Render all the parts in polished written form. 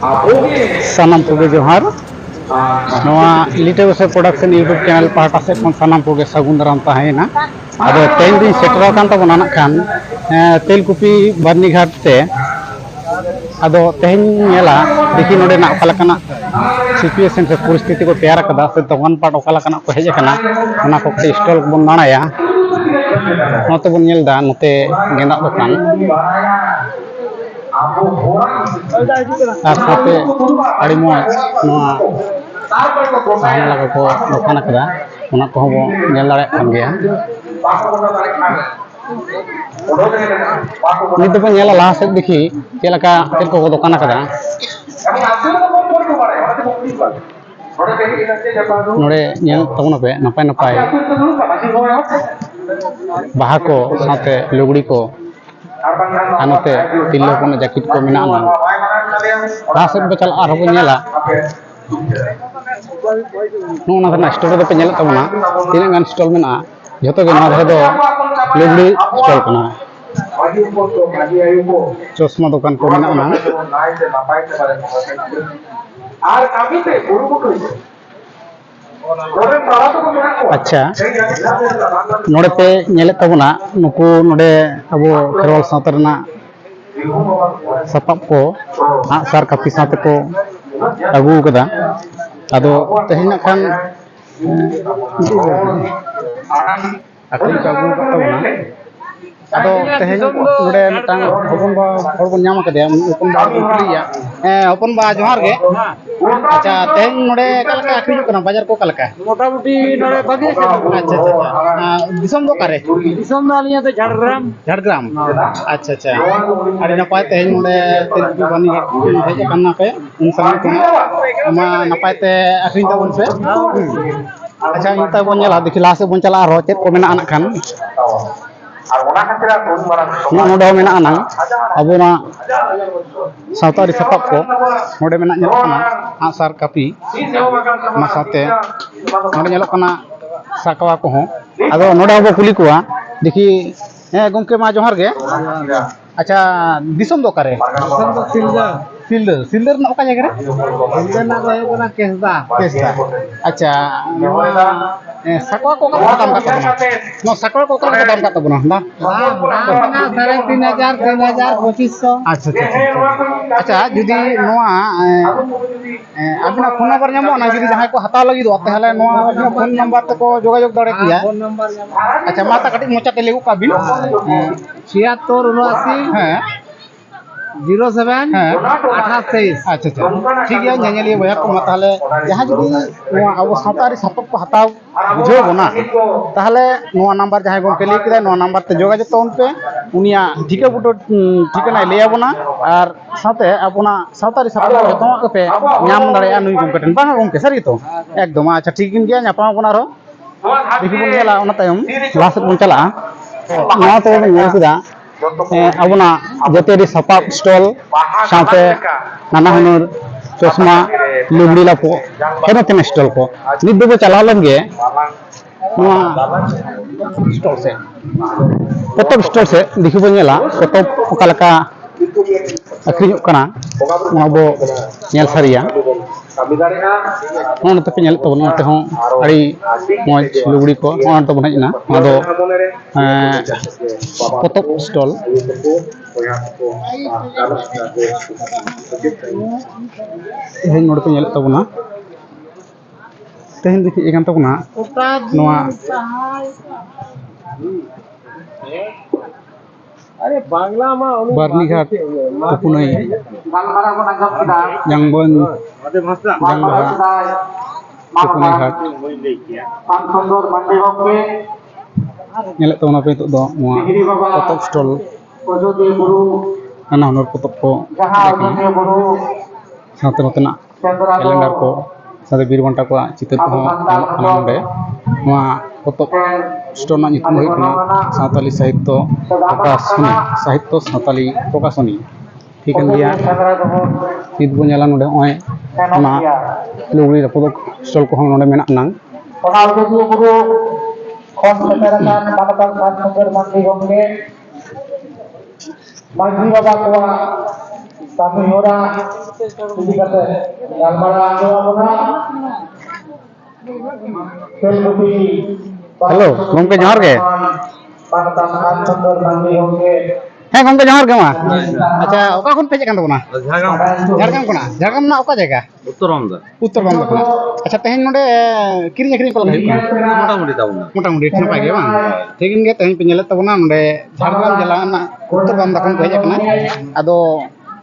सानाम को जोहार नवा लिटे बसे प्रोडक्शन यूट्यूब चैनल पाटा से सानाम को सागुन दाराम तहना अदो तेल दिन सेटर कान तबना खान तेलकुपी बर्नीघाट ते अदो तेहन नेला देखी नोडे ना ओकालकना सिचुएशन से परिस्थिति को तैयार कदा से दोकान पाट ओकालकना को हेज कना ओना को स्टॉल को बन नाणाया नोते बन नेलदा नोते गेंदा दोकान साथे अड़ी मौज नोआ साहन लगा को दोकान कदा ओना को बो नेल दाड़े खान गया नित बन नेला लाहा से देखी चेलका तेल को दोकान कदा नोडे नेल तबना पे नपाय नपाय बाहा को साथे लुगड़ी को आनोते तिल्लो को जैकेट को मिना ना रास बचल आर हो नेला नोना धना स्टोर दे पे नेल तबना तीन गान स्टॉल मेना जतो के ना धरे दो लुगड़ी स्टॉल कना चश्मा दुकान को मेना ना अच्छा नोडे पे नेले तबना नुकु नोडे अब खेरवाल सावता रना सपाप को सार कापी साथे को अगू कदा अदो तेहना खान आखिरी का अगू तबना अदो तेहन नोडे मिटांग हपन बा हर बन नाम कदे हपन बा कुलिया हपन बा जोहार गे अच्छा तेहन नोडे कलका आखिरी कना बाजार को कलका मोटा मोटी नोडे बगे अच्छा अच्छा दिसम दो करे दिसम दा लिया तो झाड़ग्राम अच्छा अच्छा अरे नपाय तेहन नोडे तेलकुपी बनी हेज कना पे उन समय को मा नपाय ते आखिरी तबन पे अच्छा इंता बन नेला देखि लासे बन चला रो चेत को मेना आना खान नोडे मेना आना अबोना सावतारी सपाप को नोडे मेना नेलो कना आसार कापी मा साथे नोडे नेलो कना साकवा को हो अदो नोडे हबो कुली कोआ देखी गमके मा जोहार गे अच्छा दिसम दो करे दिसम दो सिल्डर ना ओका जगह रे सिल्डर ना रहे बना केसदा अच्छा साकवा को का दाम का तबना नो साकवा को का दाम का तबना ना 3500 2500 अच्छा अच्छा जुदी नोआ अबिना फोन नंबर नामो ना जुदी जहां को हताव लगी दो तहले नोआ अबिना फोन नंबर तक जोगाजोग दड़े किया फोन नंबर अच्छा माता कटी मोचा टेले को काबिन 76 हां 07 28 अच्छा अच्छा ठीक है नेनेलिए भैया को मतले जहां जुदी नोआ अब सावतारी सपक को हताव बुझो बना ताहले नोआ नंबर जहां गो केले किदा नोआ नंबर ते जोगाजोग तो उनपे उनिया ठीके बुटो ठीकना ले आबोना और साथे अपना सावतारी सपक को तो पे नाम दाड़े नुई गम कटन बांगा गम के सरी तो एकदम अच्छा ठीक इन गया नापा कोना रो देखि बन गेला ओना तायम लास्ट बन चला नोआ तो नेल किदा अबना जतेरी सपाप स्टॉल साथे नाना हुनर चश्मा लुगड़ी लापो हेना तेना स्टॉल को नित दो चला लगे स्टॉल से पतब स्टॉल से देखि बनेला पतब ओकालका आखिरी कना बो नेल सारिया नोते पे नेल तो नोते हो अड़ी मौज लुगड़ी को नोन तो बनजना आदो पतब स्टॉल तेहन नोड पे नेल तबना तेहन देखि एकान तबना नोआ अरे बांग्ला मा बर्नीघाट तुपुनई जंगबन जंगबहा तुपुनई घाट नेले तबना पे तो नोआ पतब स्टॉल नाना हुनर पतब को साथे नोतेना कैलेंडर को साथे बीरबंटा को चित्र को नोडे नोआ पतब स्टोर ना नितुम हुई कना सावताली साहित्य सावताली प्रकाशनी ठीक गया नित बो नेला नोडे ओय ना लुगड़ी पतब स्टॉल को नोडे मेना ना माजी बाबा को हेलो गमके जोहार गे ᱦᱮᱸ ᱜᱚᱝᱠᱮ ᱡᱚᱦᱟᱨ ᱜᱮ ᱢᱟ ᱟᱪᱪᱷᱟ ᱚᱠᱟ ᱠᱷᱚᱱ ᱯᱮ ᱦᱮᱡ ᱟᱠᱟᱱ ᱛᱟᱵᱚᱱᱟ ᱡᱷᱟᱲᱜᱨᱟᱢ ᱠᱷᱚᱱᱟᱜ ᱡᱷᱟᱲᱜᱨᱟᱢ ᱨᱮᱱᱟᱜ ᱚᱠᱟ ᱡᱟᱭᱜᱟ ᱩᱛᱛᱚᱨ ᱵᱟᱝᱞᱟ ᱠᱷᱚᱱᱟᱜ ᱟᱪᱪᱷᱟ ᱛᱮᱦᱮᱧ ᱱᱚᱰᱮ ᱠᱤᱨᱤᱧ ᱟᱹᱠᱷᱨᱤᱧ ᱚᱠᱟ ᱞᱮᱠᱟ ᱦᱩᱭᱩᱜ ᱠᱟᱱᱟ ᱢᱳᱴᱟᱢᱩᱴᱤ ᱱᱟᱯᱟᱭ ᱜᱮ ᱵᱟᱝ ᱴᱷᱤᱠ ᱜᱮ ᱛᱮᱦᱮᱧ ᱯᱮ ᱧᱮᱞᱮᱫ ᱛᱟᱵᱚᱱᱟ ᱱᱚᱰᱮ ᱡᱷᱟᱲᱜᱨᱟᱢ ᱡᱮᱞᱟ ᱨᱮᱱᱟᱜ ᱩᱛᱛᱚᱨ ᱵᱟᱝᱞᱟ ᱠᱷᱚᱱ ᱠᱚ ᱦᱮᱡ ᱟᱠᱟᱱᱟ ᱟᱫᱚ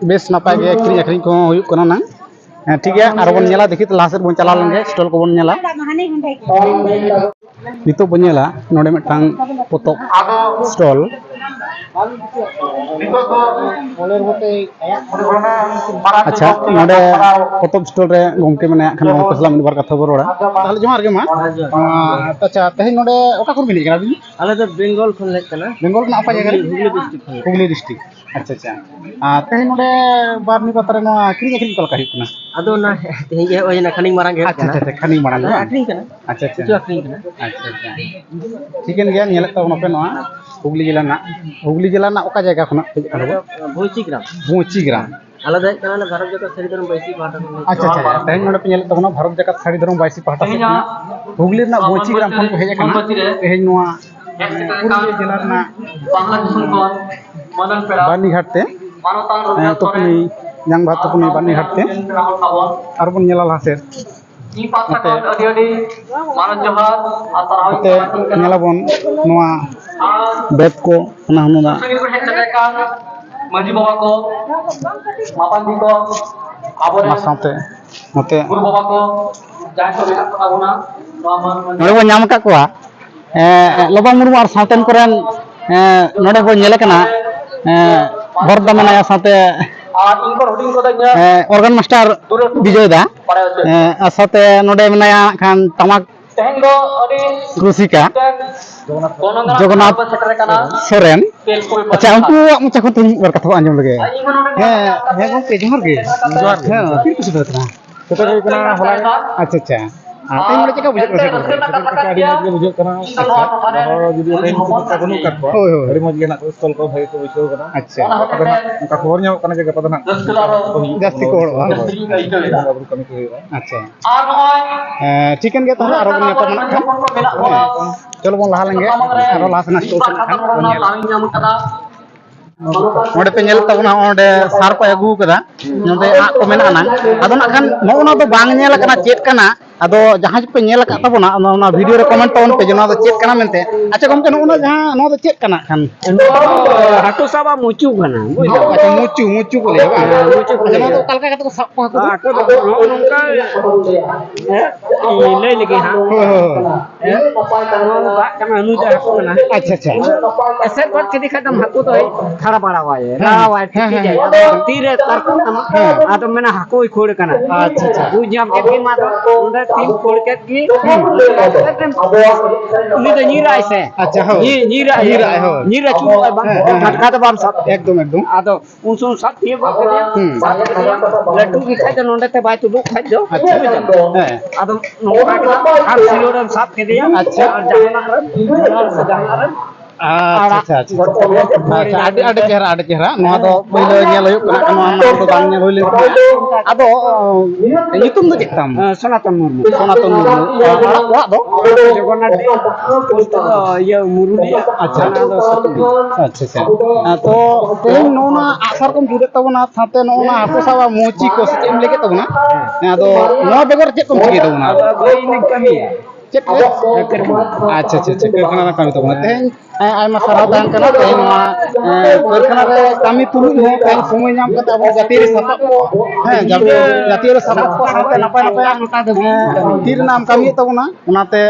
ᱵᱮᱥ ᱱᱟᱯᱟᱭ ᱜᱮ ᱠᱤᱨᱤᱧ ᱟᱹᱠᱷᱨᱤᱧ ᱠᱚᱦᱚᱸ ᱦᱩᱭᱩᱜ ᱠᱟᱱᱟ ᱱᱟᱝ ᱴᱷᱤक है आरो बन नेला देखि लाहा सेद बन चला लेंगे स्टॉल को बन नेला नितो बन नेला नोडे मिटांग पोतोब स्टॉल अच्छा नोडे पोतोब स्टॉल रे गमके माने खान गमके सलाम बार कथा बरोड़ा ताहले जोहार गे मा अच्छा तेहे नोडे ओका कोन बिली करा बिनी आले तो बेंगल खन लेक कना बेंगल ना अपा जगह हुगली डिस्ट्रिक्ट अच्छा अच्छा तेहे नोडे बारनी पतरे नो किरी अखरी कल का हिकना अदो ना तेहे जे ओय ना खनिंग मारंग अच्छा अच्छा खनिंग मारंग अखरी कना अच्छा अच्छा जो अखरी कना अच्छा अच्छा ठीकन गया नेलत तो नपे नो हुगली जिला ना ओका जगह खना भोची ग्राम आले दे कना भारत जगत साड़ी धर्म बैसी पाटा अच्छा अच्छा तेहे नोडे पे नेलत तो भारत जगत साड़ी धर्म बैसी पाटा से हुगली ना भोची ग्राम खन को हेज कना तेहे नोआ पुरुलिया जिला ना बांग्लादेश कोन मदन पेड़ा बानी घाट ते तपनी yang batu puni bani hatte arbon nyala haser ate nyala bon noa bed ko na hanoda maji baba ko mapandi ko abore masate mote guru baba ko jahe ko menak tabona node bo nyam ka kwa lobang murmu ar sauten koren node bo nyele kana bordamana ya sate organ master bijoy da asate node menaya kan tamak rusika Jagannath Soren अच्छा उनको मुझे को तुम बर कथा आंजम लगे है गमके जोहार गे है फिर कुछ बता तो कना होला अच्छा अच्छा आते मोले चका बुझे करे का आडी मज बुझे कना अच्छा और जुदी टाइम का बनु कर को आडी मज गेना स्टॉल को भाई को बुझे कना अच्छा का खबर न्याव कना जगह पता ना जास्ती को कमी को अच्छा और नय चिकन के तहले आरो बन पा चलो बन लहा लेंगे आरो लाहा सना स्टॉल खान नोडे पे नेल तबना ओंडे सार को अगु कदा नोडे आ को मेना ना अदो ना खान नोना तो बांग नेल कना चेत कना अदो जहां पे नेल का तबना ना वीडियो रे कमेंट तवन पे जना तो चेत कना मेनते अच्छा गमके नोना जहां नो तो चेत कना खान हाटो साबा मुचू कना अच्छा मुचू को ले मुचू को जना तो कलका का तो सब को हाटो नोंका ले लगे हां बा कना नु जा कना अच्छा अच्छा ऐसे बात के दिखा दम हाको तो खड़ा पड़ा हुआ है ठीक है तीर तर आदम में हाको खोड़ कना अच्छा अच्छा बु जब के मा उंडा तीन खोड़ के की उनी तो नीरा ऐसे अच्छा हो नीरा चू खटका तो बाम सब एकदम आदो उनसुन सब ये बात लड्डू की खाइ तो नोंडे ते बाय तो दुख खाइ दो अच्छा आदो नोंडा हर सिलोरम सब के दिया अच्छा और जहां अच्छा अच्छा अच्छा आडे चेहरा नोआ दो पहिले नेल होय कना नोआ ना तो बांग नेल होइले आदो नितुम दो चेकताम सनातन मुर्मू वा दो जगन्नाथ ये मुरुली अच्छा अच्छा तो तेन नोना आसार कम जुदे तबना साथे नोना हाको सावा मोची को से एम लेके तबना आदो नोआ बेगर चेक कम चिके तबना इन कमी चेक अच्छा अच्छा करखाना कमी तबना तेन आयमा सारा दान कना तेन नोआ करखाना रे कमी तुलु हो तेन समय नाम कता अब जातीय सपक हैं जातीय सपक को साथे नपाय तीर नाम कमी तबना उनाते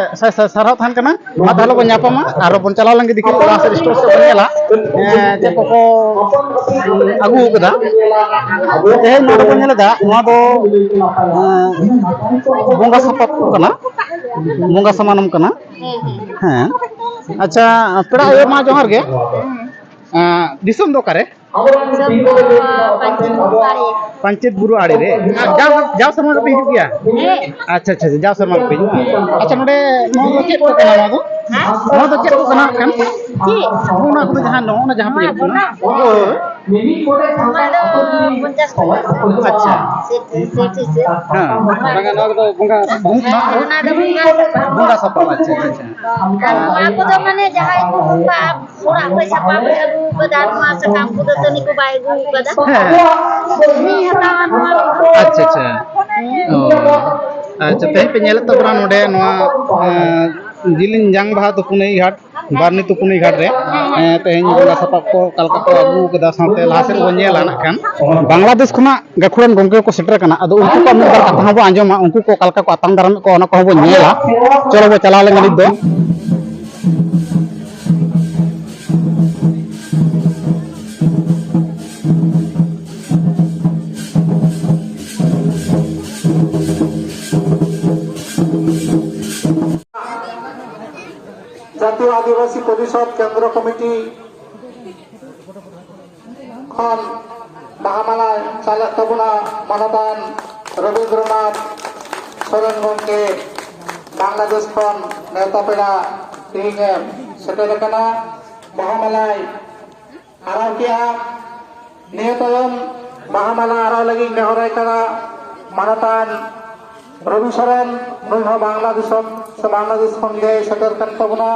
सारा थान कना मा तालो बन यापमा आरो बन चला लंगे दिखि क्लास स्टोर से बनेला जे को आगु कदा तेन नोड बन नेलदा नोआ दो बोंगा सपक कना बोंगा समानम कना हैं अच्छा पेड़ा ये मा जोहार गे दिसम दो करे पंचायत बुरु आड़े रे जाव शर्मा पे हिजु गया अच्छा अच्छा जाव शर्मा पे अच्छा नोडे नो दो चेक को कना नो दो चेक को कना खान की नो ना को जहां नो ना जहां पे ᱟᱢᱟᱜ ᱫᱚ 50 ᱴᱟᱠᱟ ᱟᱪᱪᱷᱟ ᱥᱮᱴ ᱦᱤᱥᱟᱹᱵ ᱦᱮᱸ ᱵᱟᱝᱟ ᱱᱚᱣᱟ ᱫᱚ ᱵᱚᱸᱜᱟ ᱚᱱᱟ ᱫᱚ ᱵᱚᱸᱜᱟ ᱥᱟᱯᱟᱵ ᱟᱪᱪᱷᱟ ᱟᱪᱪᱷᱟ ᱟᱨ ᱱᱚᱣᱟ ᱠᱚᱫᱚ ᱢᱟᱱᱮ ᱡᱟᱦᱟᱸᱭ ᱠᱚ ᱚᱱᱠᱟ ᱚᱲᱟᱜ ᱠᱷᱚᱡ ᱥᱟᱯᱟᱵ ᱮ ᱟᱹᱜᱩ ᱠᱟᱫᱟ ᱱᱚᱣᱟ ᱥᱟᱠᱟᱢ ᱠᱚᱫᱚ ᱛᱟᱹᱱᱤ ᱠᱚ ᱵᱟᱭ ᱟᱹᱜᱩ ᱠᱟᱫᱟ ᱩᱱᱤ ᱦᱟᱛᱟᱣᱟ ᱱᱚᱣᱟ ᱠᱚᱫᱚ ᱟᱪᱪᱷᱟ ᱟᱪᱪᱷᱟ ᱚ ᱟᱪᱪᱷᱟ ᱛᱮᱦᱮᱧ ᱯᱮ ᱧᱮᱞᱮᱫ ᱛᱟᱵᱚᱱᱟ ᱱᱚᱰᱮ ᱱᱚᱣᱟ ᱡᱤᱞᱤᱧ ᱡᱟᱝ ᱵᱟᱦᱟ ᱛᱩᱯᱩᱱᱟᱹᱭ ᱜᱷᱟᱴ ᱵᱟᱨᱱᱤ ᱛᱩᱯᱩᱱᱟᱹᱭ ᱜᱷᱟᱴ ᱨᱮ ᱛᱮᱦᱮᱧ ᱵᱚᱸᱜᱟ ᱥᱟᱯᱟᱵ ᱠᱚ ᱚᱠᱟ ᱞᱮᱠᱟ ᱠᱚ ᱟᱹᱜᱩ ᱠᱟᱫᱟ ᱥᱟᱶᱛᱮ ᱞᱟᱦᱟ ᱥᱮᱫ ᱵᱚᱱ ᱧᱮᱞᱟ ᱱᱟᱜ ᱠᱷᱟᱱ ᱵᱟᱝᱞᱟᱫᱮᱥ ᱠᱷᱚᱱᱟᱜ ᱜᱟᱹᱠᱷᱩᱲᱟᱱ ᱜᱚᱝᱠᱮ ᱠᱚ ᱥᱮᱴᱮᱨ ᱠᱟᱱᱟ ᱟᱫᱚ ᱩᱱᱠᱩ ᱠᱚ ᱢᱤᱫ ᱵᱟᱨ ᱠᱟᱛᱷᱟ ᱦᱚᱸ ᱵᱚ ᱟᱸᱡᱚᱢᱟ ᱩᱱᱠᱩ ᱠᱚ ᱚᱠᱟ ᱞᱮᱠᱟ ᱠᱚ ᱟᱛᱟᱝ ᱫᱟᱨᱟᱢᱮᱫ ᱠᱚᱣᱟ ᱚᱱᱟ ᱠᱚᱦᱚᱸ ᱵᱚᱱ ᱧᱮᱞᱟ ᱪᱚᱞᱚ ᱵᱚ ᱪᱟᱞᱟᱣ ᱞᱮᱱ ᱱᱤᱛ ᱫᱚ জাতীয় আদিবাসী পরিষদ কেন্দ্র কমিটি খন বাহামালায় চালাক তাবুনা মানবান রবীন্দ্রনাথ সরেন গমকে বাংলাদেশ খন নেতা পেড়া তিহিঙে সেটের কানা বাহামালায় আরাও কিয়া নিয়ে তয়ম বাহামালা আরাও লাগি নেহরাই কানা মানতান রবি সরেন নৈহ বাংলাদেশ সে বাংলাদেশ খন গে সেটের কান তাবুনা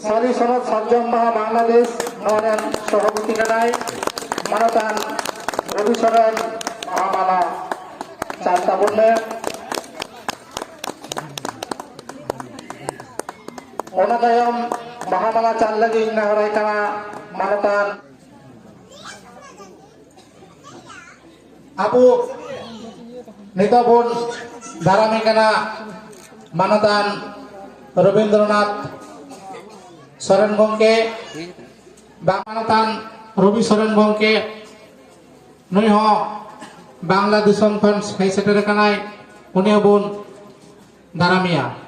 সারি সনদ সজ্জম বাহা বাংলাদেশ নরেন সভাপতি কানায় মানতান রবি সরেন বাহামালা চার তাবুনে ona tayom bahamala chan lagi nahrai kana manatan abu nitobun darami kana manatan Rabindranath Soren Gomke manatan Robi Soren Gomke nui ho Bangladesh kon hai setere kanai uni bun daramia